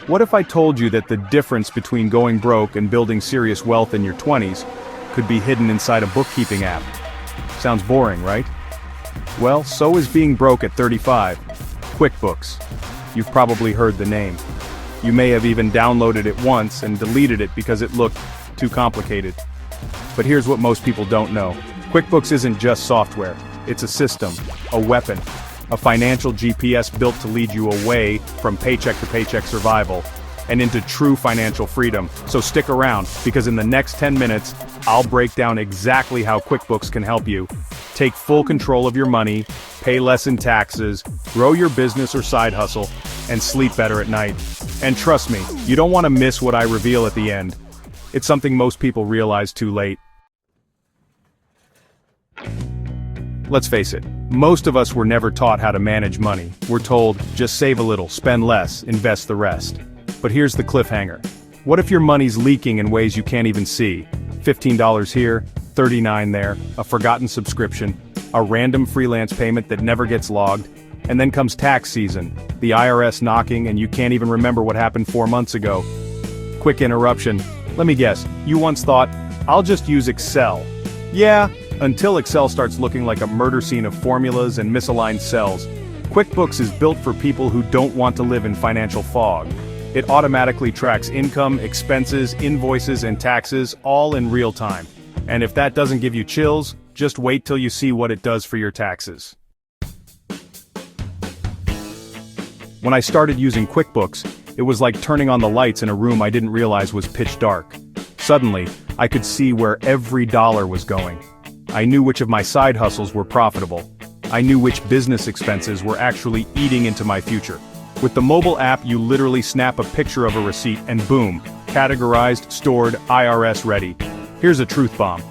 What if I told you that the difference between going broke and building serious wealth in your 20s could be hidden inside a bookkeeping app? Sounds boring, right? Well, so is being broke at 35. QuickBooks. You've probably heard the name. You may have even downloaded it once and deleted it because it looked too complicated. But here's what most people don't know. QuickBooks isn't just software. It's a system, a weapon, a financial GPS built to lead you away from paycheck-to-paycheck survival and into true financial freedom. So stick around, because in the next 10 minutes, I'll break down exactly how QuickBooks can help you take full control of your money, pay less in taxes, grow your business or side hustle, and sleep better at night. And trust me, you don't want to miss what I reveal at the end. It's something most people realize too late. Let's face it, most of us were never taught how to manage money. We're told, just save a little, spend less, invest the rest. But here's the cliffhanger. What if your money's leaking in ways you can't even see? $15 here, $39 there, a forgotten subscription, a random freelance payment that never gets logged, and then comes tax season, the IRS knocking, and you can't even remember what happened 4 months ago. Quick interruption. Let me guess, you once thought, I'll just use Excel. Yeah, until Excel starts looking like a murder scene of formulas and misaligned cells. QuickBooks is built for people who don't want to live in financial fog. It automatically tracks income, expenses, invoices, and taxes, all in real time. And if that doesn't give you chills, just wait till you see what it does for your taxes. When I started using QuickBooks, it was like turning on the lights in a room I didn't realize was pitch dark. Suddenly, I could see where every dollar was going. I knew which of my side hustles were profitable. I knew which business expenses were actually eating into my future. With the mobile app, you literally snap a picture of a receipt and boom, categorized, stored, IRS ready. Here's a truth bomb.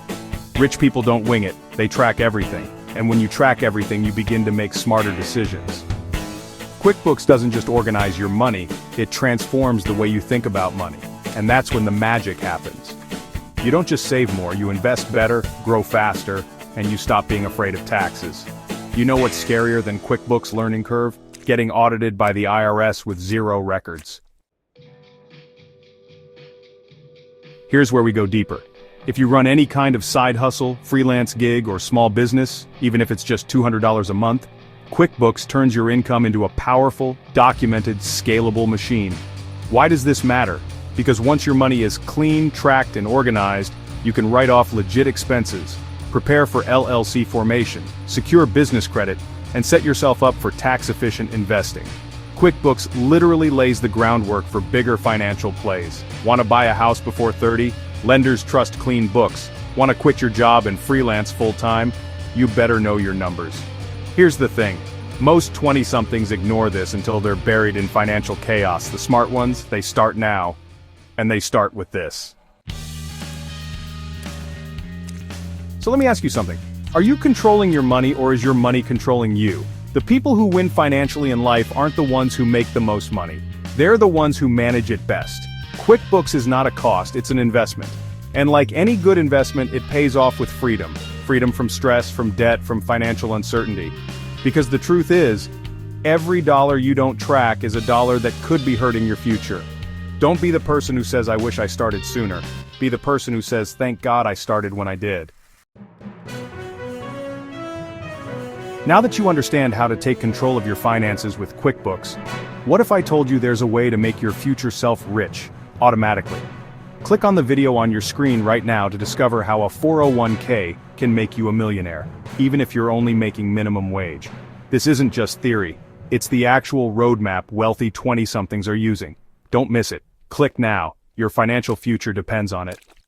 Rich people don't wing it, they track everything. And when you track everything, you begin to make smarter decisions. QuickBooks doesn't just organize your money, it transforms the way you think about money. And that's when the magic happens. You don't just save more, you invest better, grow faster, and you stop being afraid of taxes. You know what's scarier than QuickBooks learning curve? Getting audited by the IRS with zero records. Here's where we go deeper. If you run any kind of side hustle, freelance gig, or small business, even if it's just $200 a month, QuickBooks turns your income into a powerful, documented, scalable machine. Why does this matter? Because once your money is clean, tracked, and organized, you can write off legit expenses, prepare for LLC formation, secure business credit, and set yourself up for tax-efficient investing. QuickBooks literally lays the groundwork for bigger financial plays. Want to buy a house before 30? Lenders trust clean books. Want to quit your job and freelance full-time? You better know your numbers. Here's the thing. Most 20-somethings ignore this until they're buried in financial chaos. The smart ones, they start now. And they start with this. So let me ask you something. Are you controlling your money, or is your money controlling you? The people who win financially in life aren't the ones who make the most money. They're the ones who manage it best. QuickBooks is not a cost, it's an investment. And like any good investment, it pays off with freedom. Freedom from stress, from debt, from financial uncertainty. Because the truth is, every dollar you don't track is a dollar that could be hurting your future. Don't be the person who says, I wish I started sooner. Be the person who says, thank God I started when I did. Now that you understand how to take control of your finances with QuickBooks, what if I told you there's a way to make your future self rich, automatically? Click on the video on your screen right now to discover how a 401k can make you a millionaire, even if you're only making minimum wage. This isn't just theory, it's the actual roadmap wealthy 20-somethings are using. Don't miss it. Click now. Your financial future depends on it.